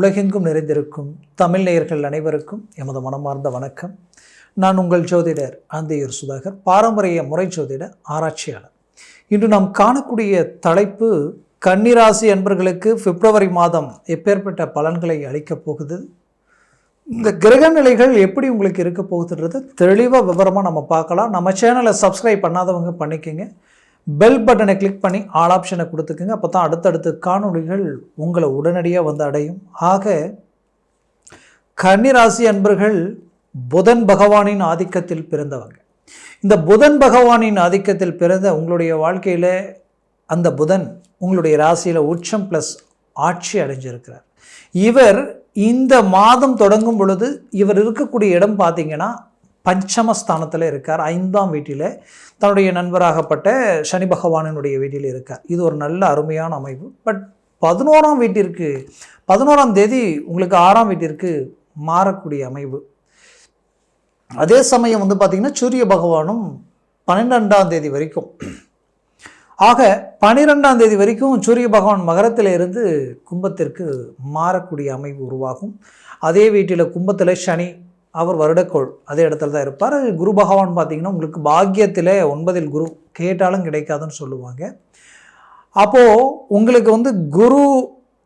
உலகெங்கும் நிறைந்திருக்கும் தமிழ் நேயர்கள் அனைவருக்கும் எமது மனமார்ந்த வணக்கம். நான் உங்கள் ஜோதிடர் ஆந்தையூர் சுதாகர், பாரம்பரிய முறை ஜோதிட ஆராய்ச்சியாளர். இன்று நாம் காணக்கூடிய தலைப்பு கன்னிராசி அன்பர்களுக்கு பிப்ரவரி மாதம் எப்பேற்பட்ட பலன்களை அளிக்கப் போகுது, இந்த கிரக நிலைகள் எப்படி உங்களுக்கு இருக்க போகுதுன்றது தெளிவாக விவரமாக நம்ம பார்க்கலாம். நம்ம சேனலை சப்ஸ்கிரைப் பண்ணாதவங்க பண்ணிக்கோங்க, பெல் பட்டனை கிளிக் பண்ணி ஆல் ஆப்ஷனை கொடுத்துக்குங்க. அப்போ தான் அடுத்தடுத்து காணொளிகள் உங்களை உடனடியாக வந்து அடையும். ஆக கன்னிராசி அன்பர்கள் புதன் பகவானின் ஆதிக்கத்தில் பிறந்தவங்க. இந்த புதன் பகவானின் ஆதிக்கத்தில் பிறந்த உங்களுடைய வாழ்க்கையில் அந்த புதன் உங்களுடைய ராசியில் உச்சம் ப்ளஸ் ஆட்சி அடைஞ்சிருக்கிறார். இவர் இந்த மாதம் தொடங்கும் பொழுது இவர் இருக்கக்கூடிய இடம் பார்த்தீங்கன்னா பஞ்சமஸ்தானத்தில் இருக்கார். 5ஆம் வீட்டில் தன்னுடைய நண்பராகப்பட்ட சனி பகவானினுடைய வீட்டில் இருக்கார். இது ஒரு நல்ல அருமையான அமைப்பு. பட் 11ஆம் வீட்டிற்கு 11ஆம் தேதி உங்களுக்கு 6ஆம் வீட்டிற்கு மாறக்கூடிய அமைப்பு. அதே சமயம் பார்த்திங்கன்னா சூரிய பகவானும் 12ஆம் தேதி வரைக்கும், ஆக 12ஆம் தேதி வரைக்கும் சூரிய பகவான் மகரத்தில் இருந்து கும்பத்திற்கு மாறக்கூடிய அமைப்பு உருவாகும். அதே வீட்டில் கும்பத்தில் சனி, அவர் வருடக்கோள் அதே இடத்துல தான் இருப்பார். குரு பகவான் பார்த்திங்கன்னா உங்களுக்கு பாக்கியத்தில் 9இல் குரு, கேட்டாலும் கிடைக்காதுன்னு சொல்லுவாங்க. அப்போது உங்களுக்கு குரு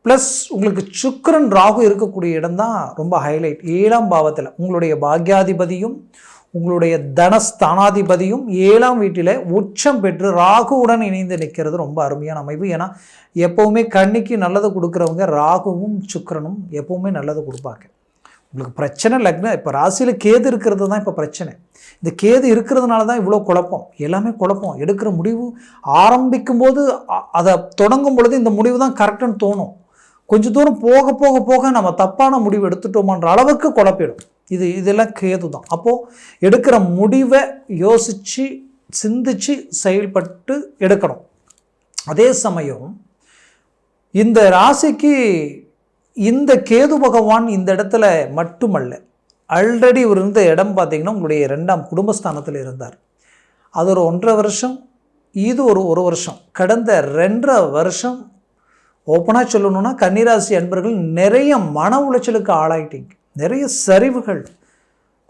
ப்ளஸ் உங்களுக்கு சுக்கிரன் ராகு இருக்கக்கூடிய இடம் தான் ரொம்ப ஹைலைட். 7ஆம் பாவத்தில் உங்களுடைய பாக்யாதிபதியும் உங்களுடைய தனஸ்தானாதிபதியும் 7ஆம் வீட்டில் உச்சம் பெற்று ராகுவுடன் இணைந்து நிற்கிறது ரொம்ப அருமையான அமைப்பு. ஏன்னா எப்போவுமே கன்னிக்கு நல்லது கொடுக்குறவங்க ராகுவும் சுக்கிரனும் எப்போவுமே நல்லது கொடுப்பாங்க. உங்களுக்கு பிரச்சனை லக்னம், இப்போ ராசியில் கேது இருக்கிறது தான் இப்போ பிரச்சனை. இந்த கேது இருக்கிறதுனால தான் இவ்வளோ குழப்பம், எல்லாமே குழப்பம். எடுக்கிற முடிவு ஆரம்பிக்கும் போது அதை தொடங்கும் பொழுது இந்த முடிவு தான் கரெக்டுன்னு தோணும். கொஞ்சம் தூரம் போக போக போக நம்ம தப்பான முடிவு எடுத்துட்டோமான்ற அளவுக்கு குழப்பிடும். இதெல்லாம் கேது தான். அப்போது எடுக்கிற முடிவை யோசித்து சிந்தித்து செயல்பட்டு எடுக்கணும். அதே சமயம் இந்த ராசிக்கு இந்த கேது பகவான் இந்த இடத்துல மட்டுமல்ல, ஆல்ரெடி இவர் இருந்த இடம் பார்த்திங்கன்னா உங்களுடைய 2ஆம் குடும்பஸ்தானத்தில் இருந்தார். அது ஒரு 1.5 வருஷம், இது ஒரு வருஷம். கடந்த 2.5 வருஷம் ஓப்பனாக சொல்லணுன்னா கன்னிராசி அன்பர்கள் நிறைய மன உளைச்சலுக்கு ஆளாயிட்டீங்க. நிறைய சரிவுகள்,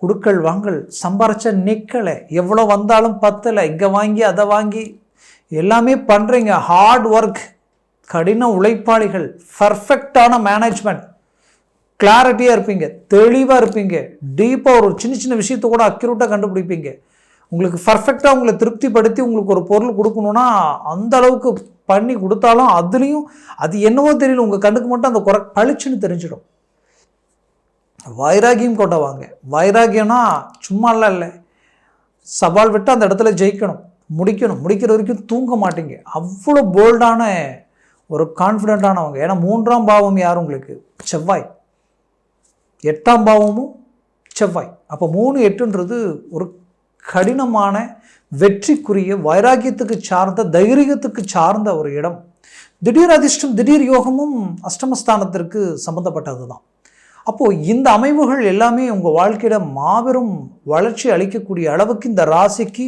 குடுக்கல் வாங்கல், சம்பாரிச்ச நிற்கலை, எவ்வளோ வந்தாலும் பத்தலை, இங்கே வாங்கி அதை வாங்கி எல்லாமே பண்ணுறீங்க. ஹார்ட் ஒர்க், கடின உழைப்பாளிகள், பர்ஃபெக்டான மேனேஜ்மெண்ட், கிளாரிட்டியாக இருப்பீங்க, தெளிவாக இருப்பீங்க, டீப்பாக ஒரு சின்ன சின்ன விஷயத்தை கூட அக்யூரேட்டாக கண்டுபிடிப்பீங்க. உங்களுக்கு பர்ஃபெக்டாக உங்களை திருப்திப்படுத்தி உங்களுக்கு ஒரு பொருள் கொடுக்கணுன்னா அந்த அளவுக்கு பண்ணி கொடுத்தாலும் அதுலேயும் அது என்னவோ தெரியல, உங்கள் கண்ணுக்கு மட்டும் அந்த குறை பளிச்சுன்னு தெரிஞ்சிடும். வைராகியம் கொண்டவாங்க. வைராகியம்னா சும்மாலாம் இல்லை, சவால் விட்டு அந்த இடத்துல ஜெயிக்கணும், முடிக்கிற வரைக்கும் தூங்க மாட்டீங்க. அவ்வளோ போல்டான ஒரு கான்ஃபிடென்ட்டானவங்க. ஏன்னா 3ஆம் பாவம் யார் உங்களுக்கு? செவ்வாய். 8ஆம் பாவமும் செவ்வாய். அப்போ 3, 8ன்றது ஒரு கடினமான வெற்றிக்குரிய வைராகியத்துக்கு சார்ந்த தைரியத்துக்கு சார்ந்த ஒரு இடம். திடீர் அதிர்ஷ்டம், திடீர் யோகமும் அஷ்டமஸ்தானத்திற்கு சம்பந்தப்பட்டது தான். அப்போது இந்த அமைவுகள் எல்லாமே உங்கள் வாழ்க்கையில் மாபெரும் வளர்ச்சி அளிக்கக்கூடிய அளவுக்கு இந்த ராசிக்கு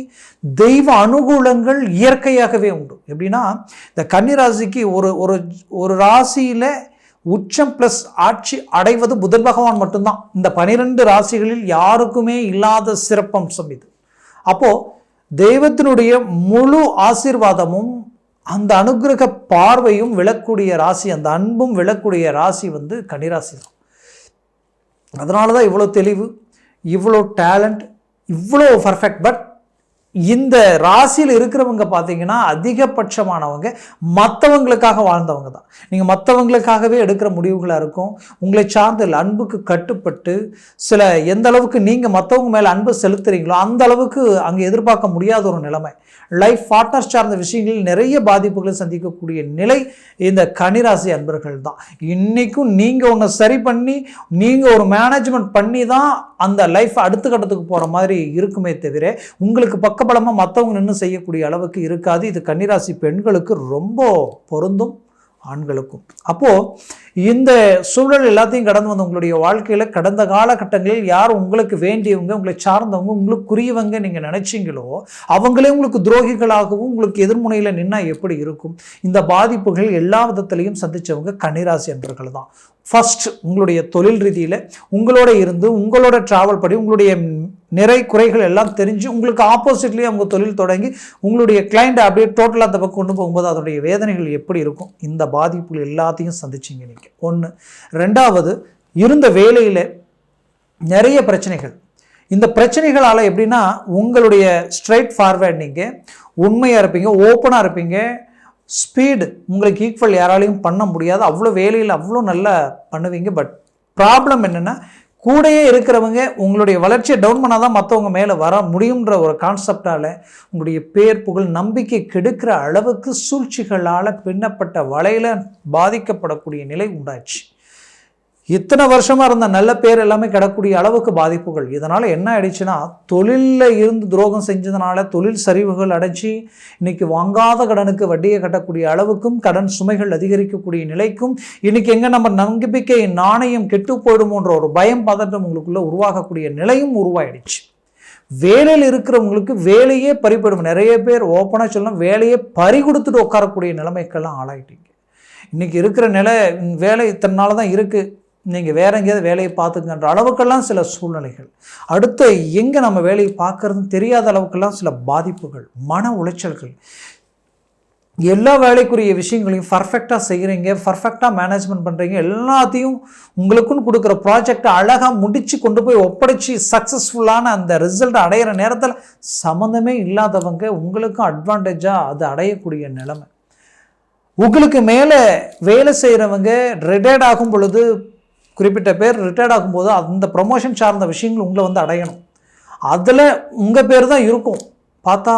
தெய்வ அனுகூலங்கள் இயற்கையாகவே உண்டு. எப்படின்னா இந்த கன்னிராசிக்கு ஒரு ராசியில் உச்சம் ப்ளஸ் ஆட்சி அடைவது புதன் பகவான் மட்டும்தான். இந்த 12 ராசிகளில் யாருக்குமே இல்லாத சிறப்பம்சம் இது. அப்போது தெய்வத்தினுடைய முழு ஆசீர்வாதமும் அந்த அனுகிரக பார்வையும் விழக்கூடிய ராசி, அந்த அன்பும் விழக்கூடிய ராசி கன்னிராசி தான். அதனால தான் இவ்வளோ தெளிவு, இவ்வளோ டேலண்ட், இவ்வளோ பர்ஃபெக்ட். பட் இந்த ராசியில் இருக்கிறவங்க பார்த்தீங்கன்னா அதிகபட்சமானவங்க மற்றவங்களுக்காக வாழ்ந்தவங்க தான். நீங்கள் மற்றவங்களுக்காகவே எடுக்கிற முடிவுகளாக இருக்கும். உங்களை சார்ந்த அன்புக்கு கட்டுப்பட்டு சில எந்த அளவுக்கு நீங்கள் மற்றவங்க மேலே அன்பு செலுத்துறீங்களோ அந்த அளவுக்கு அங்கே எதிர்பார்க்க முடியாத ஒரு நிலைமை. லைஃப் பார்ட்னர் சார்ந்த விஷயங்களில் நிறைய பாதிப்புகளை சந்திக்கக்கூடிய நிலை இந்த கன்னிராசி அன்பர்கள் தான். இன்றைக்கும் நீங்கள் ஒன்று சரி பண்ணி நீங்கள் ஒரு மேனேஜ்மெண்ட் பண்ணி தான் அந்த லைஃப் அடுத்த கட்டத்துக்கு போகிற மாதிரி இருக்குமே தவிர உங்களுக்கு பக்கபலமாக மற்றவங்க நின்று செய்யக்கூடிய அளவுக்கு இருக்காது. இது கன்னிராசி பெண்களுக்கு ரொம்ப பொருந்தும், ஆண்களுக்கும். அப்போது இந்த சூழல் எல்லாத்தையும் கடந்து வந்த உங்களுடைய வாழ்க்கையில் கடந்த காலகட்டங்களில் யார் உங்களுக்கு வேண்டியவங்க, உங்களை சார்ந்தவங்க, உங்களுக்குரியவங்க நீங்கள் நினைச்சிங்களோ அவங்களே உங்களுக்கு துரோகிகளாகவும் உங்களுக்கு எதிர்முனையில் நின்னா எப்படி இருக்கும்? இந்த பாதிப்புகள் எல்லா விதத்திலையும் சந்தித்தவங்க கன்னிராசி அன்பர்கள் தான். ஃபர்ஸ்ட் உங்களுடைய தொழில் ரீதியில் உங்களோட இருந்து உங்களோட டிராவல் படி உங்களுடைய நிறை குறைகள் எல்லாம் தெரிஞ்சு உங்களுக்கு ஆப்போசிட்லேயே அவங்க தொழில் தொடங்கி உங்களுடைய கிளைண்ட் அப்படியே டோட்டலாக அந்த பக்கம் கொண்டு போகும்போது அதனுடைய வேதனைகள் எப்படி இருக்கும்? இந்த பாதிப்புகள் எல்லாத்தையும் சந்திச்சிங்க நீங்கள். ஒன்று. ரெண்டாவது, இருந்த வேலையில் நிறைய பிரச்சனைகள். இந்த பிரச்சனைகளால் எப்படின்னா உங்களுடைய ஸ்ட்ரைட் ஃபார்வேர்ட், நீங்கள் உண்மையாக இருப்பீங்க, ஓப்பனாக இருப்பீங்க, ஸ்பீடு உங்களுக்கு ஈக்குவல் யாராலையும் பண்ண முடியாது, அவ்வளோ வேலையில் அவ்வளோ நல்லா பண்ணுவீங்க. பட் ப்ராப்ளம் என்னென்னா கூடயே இருக்கிறவங்க உங்களுடைய வளர்ச்சியை டவுன் பண்ணால் தான் மற்றவங்க மேலே வர முடியுன்ற ஒரு கான்செப்டால் உங்களுடைய பேர் புகழ் நம்பிக்கை கெடுக்கிற அளவுக்கு சூழ்ச்சிகளால் பின்னப்பட்ட வலையில் பாதிக்கப்படக்கூடிய நிலை உண்டாச்சு. இத்தனை வருஷமாக இருந்த நல்ல பேர் எல்லாமே கிடக்கூடிய அளவுக்கு பாதிப்புகள். இதனால் என்ன ஆயிடுச்சுன்னா தொழிலில் இருந்து துரோகம் செஞ்சதுனால தொழில் சரிவுகள் அடைச்சி இன்னைக்கு வாங்காத கடனுக்கு வட்டியை கட்டக்கூடிய அளவுக்கும் கடன் சுமைகள் அதிகரிக்கக்கூடிய நிலைக்கும் இன்னைக்கு எங்கே நம்ம நம்பிக்கை நாணயம் கெட்டு போயிடுமோன்ற ஒரு பயம் பதட்டம் உங்களுக்குள்ள உருவாகக்கூடிய நிலையும் உருவாயிடுச்சு. வேலையில் இருக்கிறவங்களுக்கு வேலையே பறிப்படும். நிறைய பேர் ஓப்பனாக சொல்லலாம் வேலையே பறி கொடுத்துட்டு உட்காரக்கூடிய நிலைமைக்கெல்லாம் ஆளாயிட்டீங்க. இன்னைக்கு இருக்கிற நிலை வேலை இத்தனை நாள் தான் இருக்குது, நீங்கள் வேற எங்கேயாவது வேலையை பார்த்துக்கன்ற அளவுக்கெல்லாம் சில சூழ்நிலைகள், அடுத்து எங்கே நம்ம வேலையை பார்க்குறதுன்னு தெரியாத அளவுக்கெல்லாம் சில பாதிப்புகள், மன உளைச்சல்கள். எல்லா வேலைக்குரிய விஷயங்களையும் பர்ஃபெக்டாக செய்கிறீங்க, பர்ஃபெக்டாக மேனேஜ்மெண்ட் பண்ணுறீங்க, எல்லாத்தையும் உங்களுக்குன்னு கொடுக்குற ப்ராஜெக்டை அழகாக முடித்து கொண்டு போய் ஒப்படைச்சி சக்ஸஸ்ஃபுல்லான அந்த ரிசல்ட் அடையிற நேரத்தில் சம்மந்தமே இல்லாதவங்க உங்களுக்கும் அட்வான்டேஜாக அது அடையக்கூடிய நிலைமை. உங்களுக்கு மேலே வேலை செய்கிறவங்க ரிட்டையர்ட் ஆகும் பொழுது, குறிப்பிட்ட பேர் ரிட்டையர்ட் ஆகும்போது அந்த ப்ரொமோஷன் சார்ந்த விஷயங்கள் உங்களை வந்து அடையணும், அதில் உங்கள் பேர் தான் இருக்கும். பார்த்தா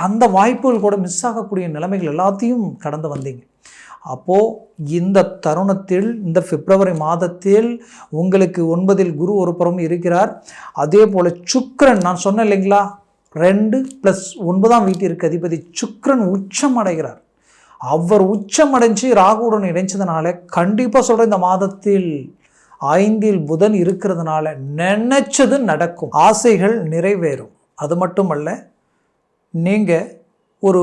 அந்த வாய்ப்புகள் கூட மிஸ் ஆகக்கூடிய நிலைமைகள் எல்லாத்தையும் கடந்து வந்தீங்க. அப்போது இந்த தருணத்தில் இந்த பிப்ரவரி மாதத்தில் உங்களுக்கு 9 குரு ஒரு புறம் இருக்கிறார். அதே போல் சுக்கிரன், நான் சொன்னேன் இல்லைங்களா 2+9 வீட்டிற்கு அதிபதி சுக்கிரன் உச்சம் அடைகிறார். அவர் உச்சம் அடைஞ்சு ராகுவுடன் இணைச்சதுனால கண்டிப்பாக சொல்கிற இந்த மாதத்தில் 5 புதன் இருக்கிறதுனால நினைச்சது நடக்கும், ஆசைகள் நிறைவேறும். அது மட்டுமல்ல, நீங்கள் ஒரு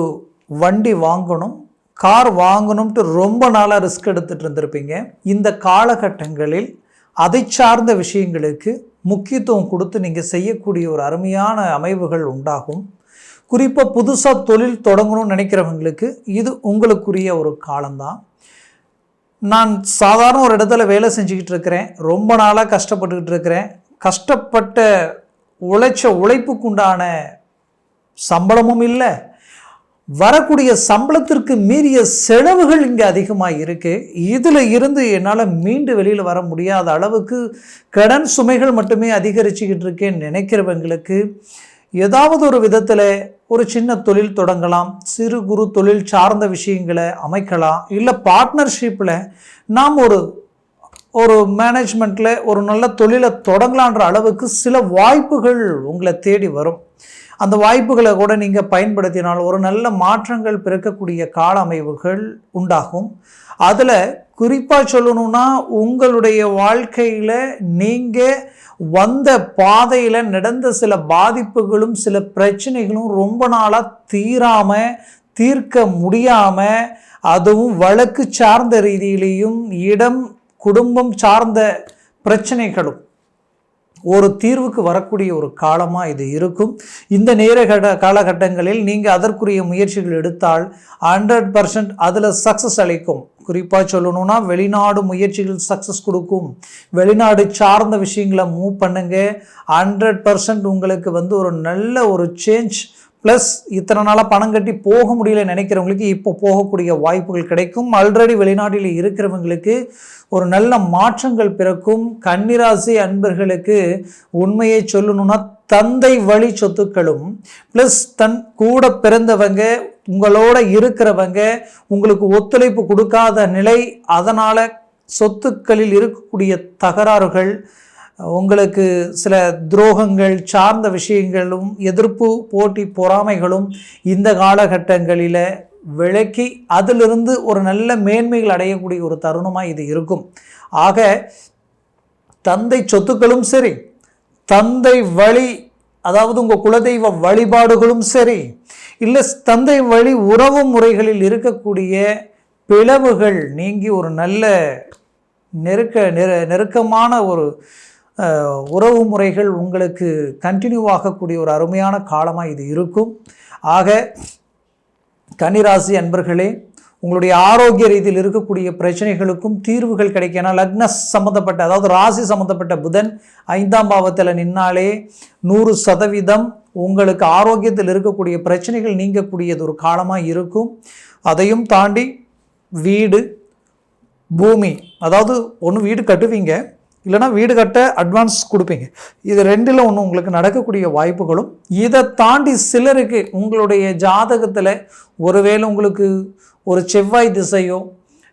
வண்டி வாங்கணும், கார் வாங்கணும்ட்டு ரொம்ப நாளாக ரிஸ்க் எடுத்துகிட்டு இருந்திருப்பீங்க. இந்த காலகட்டங்களில் அதை சார்ந்த விஷயங்களுக்கு முக்கியத்துவம் கொடுத்து நீங்கள் செய்யக்கூடிய ஒரு அருமையான அமைவுகள் உண்டாகும். குறிப்பாக புதுசாக தொழில் தொடங்கணும்னு நினைக்கிறவங்களுக்கு இது உங்களுக்குரிய ஒரு காலம்தான். நான் சாதாரண ஒரு இடத்துல வேலை செஞ்சுக்கிட்டு இருக்கிறேன், ரொம்ப நாளாக கஷ்டப்பட்டுக்கிட்டு இருக்கிறேன், கஷ்டப்பட்ட உழைப்புக்குண்டான சம்பளமும் இல்லை, வரக்கூடிய சம்பளத்திற்கு மீறிய செலவுகள் இங்கே அதிகமாக இருக்குது. இதில் இருந்து என்னால் மீண்டு வெளியில் வர முடியாத அளவுக்கு கடன் சுமைகள் மட்டுமே அதிகரிச்சுக்கிட்டு இருக்கேன்னு நினைக்கிறவங்களுக்கு ஏதாவது ஒரு விதத்தில் ஒரு சின்ன தொழில் தொடங்கலாம், சிறு குறு தொழில் சார்ந்த விஷயங்களை அமைக்கலாம், இல்லை பார்ட்னர்ஷிப்பில் நாம் ஒரு மேனேஜ்மெண்ட்டில் ஒரு நல்ல தொழிலை தொடங்கலான்ற அளவுக்கு சில வாய்ப்புகள் உங்களை தேடி வரும். அந்த வாய்ப்புகளை கூட நீங்கள் பயன்படுத்தினால் ஒரு நல்ல மாற்றங்கள் பிறக்கக்கூடிய கால அமைவுகள் உண்டாகும். அதில் குறிப்பாக சொல்லணும்னா உங்களுடைய வாழ்க்கையில் நீங்கள் வந்த பாதையில் நடந்த சில பாதிப்புகளும் சில பிரச்சனைகளும் ரொம்ப நாளாக தீர்க்க முடியாமல், அதுவும் வழக்கு சார்ந்த ரீதியிலையும் இடம் குடும்பம் சார்ந்த பிரச்சனைகளும் ஒரு தீர்வுக்கு வரக்கூடிய ஒரு காலமாக இது இருக்கும். இந்த காலகட்டங்களில் நீங்கள் அதற்குரிய முயற்சிகள் எடுத்தால் 100% அதில் சக்ஸஸ் அளிக்கும். குறிப்பாக சொல்லணும்னா வெளிநாடு முயற்சிகள் சக்ஸஸ் கொடுக்கும். வெளிநாடு சார்ந்த விஷயங்களை மூவ் பண்ணுங்க, 100% உங்களுக்கு ஒரு நல்ல ஒரு சேஞ்ச். ப்ளஸ் இத்தனை நாளாக பணம் கட்டி போக முடியல நினைக்கிறவங்களுக்கு இப்போ போகக்கூடிய வாய்ப்புகள் கிடைக்கும். ஆல்ரெடி வெளிநாட்டில் இருக்கிறவங்களுக்கு ஒரு நல்ல மாற்றங்கள் பிறக்கும். கன்னிராசி அன்பர்களுக்கு உண்மையை சொல்லணும்னா தந்தை வழி சொத்துக்களும் ப்ளஸ் தன் கூட பிறந்தவங்க உங்களோட இருக்கிறவங்க உங்களுக்கு ஒத்துழைப்பு கொடுக்காத நிலை, அதனால் சொத்துக்களில் இருக்கக்கூடிய தகராறுகள், உங்களுக்கு சில துரோகங்கள் சார்ந்த விஷயங்களும் எதிர்ப்பு போட்டி பொறாமைகளும் இந்த காலகட்டங்களில் விலக்கி அதிலிருந்து ஒரு நல்ல மேன்மைகள் அடையக்கூடிய ஒரு தருணமாக இது இருக்கும். ஆக தந்தை சொத்துக்களும் சரி, தந்தை வழி அதாவது உங்கள் குலதெய்வ வழிபாடுகளும் சரி, இல்லை தந்தை வழி உறவு முறைகளில் இருக்கக்கூடிய பிளவுகள் நீங்கி ஒரு நல்ல நெருக்கமான ஒரு உறவு முறைகள் உங்களுக்கு கண்டினியூ ஆகக்கூடிய ஒரு அருமையான காலமாக இது இருக்கும். ஆக கன்னிராசி அன்பர்களே, உங்களுடைய ஆரோக்கிய ரீதியில் இருக்கக்கூடிய பிரச்சனைகளுக்கும் தீர்வுகள் கிடைக்கும். ஏன்னா லக்ன சம்மந்தப்பட்ட அதாவது ராசி சம்மந்தப்பட்ட புதன் 5ஆம் பாவத்தில் நின்னாலே 100% உங்களுக்கு ஆரோக்கியத்தில் இருக்கக்கூடிய பிரச்சனைகள் நீங்கக்கூடியது ஒரு காலமாக இருக்கும். அதையும் தாண்டி வீடு பூமி, அதாவது ஒன்று வீடு கட்டுவீங்க, இல்லைனா வீடு கட்ட அட்வான்ஸ் கொடுப்பீங்க. இது ரெண்டில் ஒன்று உங்களுக்கு நடக்கக்கூடிய வாய்ப்புகளும். இதை தாண்டி சிலருக்கு உங்களுடைய ஜாதகத்தில் ஒருவேளை உங்களுக்கு ஒரு செவ்வாய் திசையோ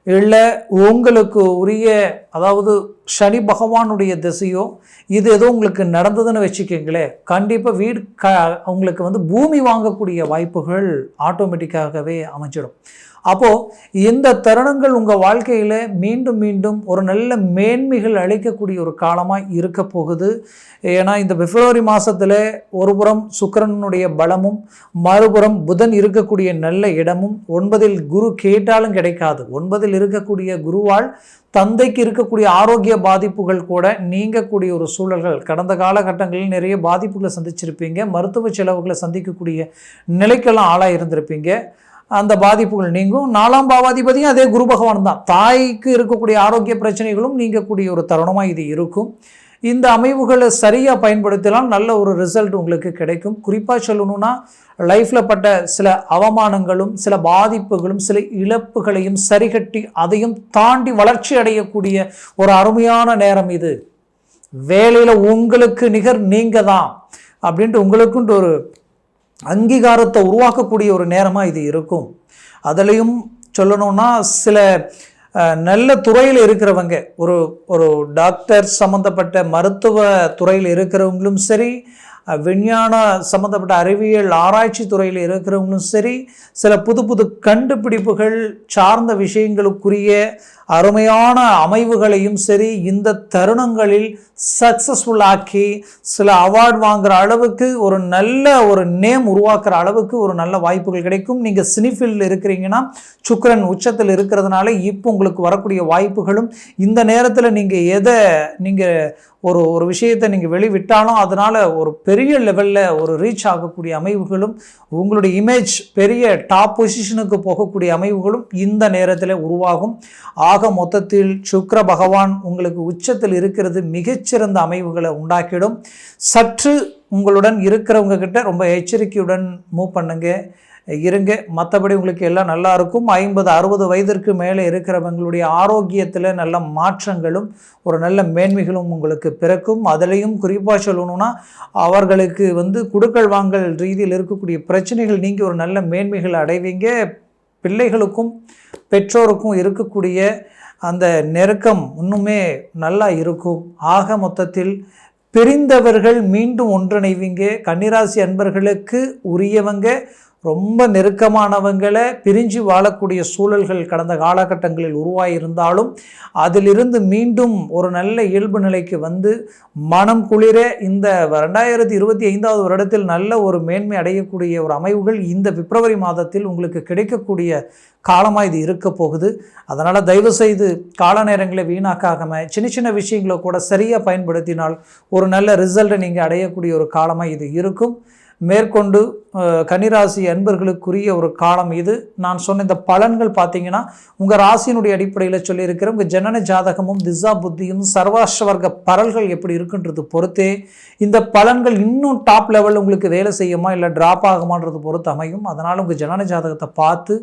இல்லை உங்களுக்கு உரிய அதாவது சனி பகவானுடைய திசையோ இது ஏதோ உங்களுக்கு நடந்ததுன்னு வச்சுக்கோங்களேன், கண்டிப்பாக வீடு உங்களுக்கு பூமி வாங்கக்கூடிய வாய்ப்புகள் ஆட்டோமேட்டிக்காகவே அமைஞ்சிடும். அப்போது இந்த தருணங்கள் உங்கள் வாழ்க்கையில் மீண்டும் மீண்டும் ஒரு நல்ல மேன்மைகள் அளிக்கக்கூடிய ஒரு காலமாக இருக்க போகுது. ஏன்னா இந்த பிப்ரவரி மாதத்தில் ஒரு புறம் சுக்கிரனுடைய பலமும் மறுபுறம் புதன் இருக்கக்கூடிய நல்ல இடமும் 9ல் குரு கேட்டாலும் கிடைக்காது. 9ல் இருக்கக்கூடிய குருவால் தந்தைக்கு இருக்கக்கூடிய ஆரோக்கிய பாதிப்புகள் கூட நீங்கக்கூடிய ஒரு சூழல்கள். கடந்த காலகட்டங்களில் நிறைய பாதிப்புகளை சந்திச்சிருப்பீங்க, மருத்துவ செலவுகளை சந்திக்கக்கூடிய நிலைக்கெல்லாம் ஆளாக இருந்திருப்பீங்க. அந்த பாதிப்புகள் நீங்கும். 4ஆம் பாவாதிபதியும் அதே குரு பகவான் தான். தாய்க்கு இருக்கக்கூடிய ஆரோக்கிய பிரச்சனைகளும் நீங்கக்கூடிய ஒரு தருணமாக இது இருக்கும். இந்த அமைவுகளை சரியாக பயன்படுத்தலாம், நல்ல ஒரு ரிசல்ட் உங்களுக்கு கிடைக்கும். குறிப்பாக சொல்லணும்னா லைஃப்பில் பட்ட சில அவமானங்களும் சில பாதிப்புகளும் சில இழப்புகளையும் சரிகட்டி அதையும் தாண்டி வளர்ச்சி அடையக்கூடிய ஒரு அருமையான நேரம் இது. வேலையில் உங்களுக்கு நிகர் நீங்கள் தான் அப்படின்ட்டு உங்களுக்குன்ட்டு ஒரு அங்கீகாரத்தை உருவாக்கக்கூடிய ஒரு நேரமாக இது இருக்கும். அதுலேயும் சொல்லணும்னா சில நல்ல துறையில் இருக்கிறவங்க, ஒரு டாக்டர் சம்மந்தப்பட்ட மருத்துவ துறையில் இருக்கிறவங்களும் சரி, விஞ்ஞான சம்மந்தப்பட்ட அறிவியல் ஆராய்ச்சி துறையில் இருக்கிறவங்களும் சரி, சில புது புது கண்டுபிடிப்புகள் சார்ந்த விஷயங்களுக்குரிய அருமையான அமைவுகளையும் சரி இந்த தருணங்களில் சக்ஸஸ்ஃபுல் ஆக்கி சில அவார்டு வாங்குகிற அளவுக்கு ஒரு நல்ல ஒரு நேம் உருவாக்குற அளவுக்கு ஒரு நல்ல வாய்ப்புகள் கிடைக்கும். நீங்கள் சினிஃபீல்டில் இருக்கிறீங்கன்னா சுக்கிரன் உச்சத்தில் இருக்கிறதுனால இப்போ உங்களுக்கு வரக்கூடிய வாய்ப்புகளும் இந்த நேரத்தில் நீங்கள் ஒரு விஷயத்தை நீங்கள் வெளிவிட்டாலும் அதனால் ஒரு பெரிய லெவலில் ஒரு ரீச் ஆகக்கூடிய அமைவுகளும் உங்களுடைய இமேஜ் பெரிய டாப் பொசிஷனுக்கு போகக்கூடிய அமைவுகளும் இந்த நேரத்தில் உருவாகும். ஆக மொத்தத்தில் சுக்கிர பகவான் உங்களுக்கு உச்சத்தில் இருக்கிறது மிகச்சிறந்த அமைவுகளை உண்டாக்கிடும். சற்று உங்களுடன் இருக்கிறவங்க கிட்ட ரொம்ப எச்சரிக்கையுடன் மூவ் பண்ணுங்க இருங்க. மற்றபடி உங்களுக்கு எல்லாம் நல்லா இருக்கும். 50-60 வயதிற்கு மேலே இருக்கிறவங்களுடைய ஆரோக்கியத்தில் நல்ல மாற்றங்களும் ஒரு நல்ல மேன்மைகளும் உங்களுக்கு பிறக்கும். அதுலேயும் குறிப்பாக சொல்லணும்னா அவர்களுக்கு குடுக்கல் வாங்கல் ரீதியில் இருக்கக்கூடிய பிரச்சனைகள் நீங்கி ஒரு நல்ல மேன்மைகள் அடைவீங்க. பிள்ளைகளுக்கும் பெற்றோருக்கும் இருக்கக்கூடிய அந்த நெருக்கம் இன்னுமே நல்லா இருக்கும். ஆக மொத்தத்தில் பிரிந்தவர்கள் மீண்டும் ஒன்றிணைவீங்க. கன்னிராசி அன்பர்களுக்கு உரியவங்க ரொம்ப நெருக்கமானவங்களை பிரிஞ்சு வாழக்கூடிய சூழல்கள் கடந்த காலகட்டங்களில் உருவாயிருந்தாலும் அதிலிருந்து மீண்டும் ஒரு நல்ல இயல்பு நிலைக்கு மனம் குளிர இந்த 2025 வருடத்தில் நல்ல ஒரு மேன்மை அடையக்கூடிய ஒரு அமைவுகள் இந்த பிப்ரவரி மாதத்தில் உங்களுக்கு கிடைக்கக்கூடிய காலமாக இது இருக்க போகுது. அதனால் தயவு செய்து கால நேரங்களை வீணாக்காமல் சின்ன சின்ன விஷயங்களை கூட சரியாக பயன்படுத்தினால் ஒரு நல்ல ரிசல்ட்டை நீங்கள் அடையக்கூடிய ஒரு காலமாக இது இருக்கும். மேற்கொண்டு கன்னிராசி அன்பர்களுக்குரிய ஒரு காலம் இது. நான் சொன்ன இந்த பலன்கள் பார்த்தீங்கன்னா உங்கள் ராசியினுடைய அடிப்படையில் சொல்லியிருக்கிற உங்கள் ஜனன ஜாதகமும் திசா புத்தியும் சர்வாஷ்வர்க்க பரல்கள் எப்படி இருக்குன்றது பொறுத்தே இந்த பலன்கள் இன்னும் டாப் லெவலில் உங்களுக்கு வேலை செய்யுமா இல்லை ட்ராப் ஆகுமான்றது பொறுத்து அமையும். அதனால் உங்கள் ஜனன ஜாதகத்தை பார்த்து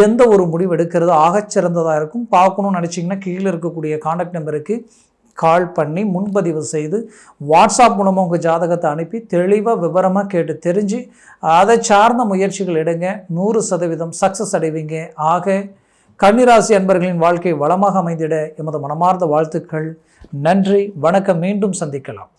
எந்த ஒரு முடிவு எடுக்கிறது ஆகச்சிறந்ததாக இருக்கும். பார்க்கணும்னு நினச்சிங்கன்னா கீழே இருக்கக்கூடிய கான்டாக்ட் நம்பருக்கு கால் பண்ணி முன்பதிவு செய்து வாட்ஸ்அப் மூலமாக உங்கள் ஜாதகத்தை அனுப்பி தெளிவாக விவரமாக கேட்டு தெரிஞ்சு அதை சார்ந்த முயற்சிகள் எடுங்க. 100% சக்ஸஸ் அடைவீங்க. ஆக கன்னிராசி அன்பர்களின் வாழ்க்கை வளமாக அமைந்திட எமது மனமார்ந்த வாழ்த்துக்கள். நன்றி, வணக்கம். மீண்டும் சந்திக்கலாம்.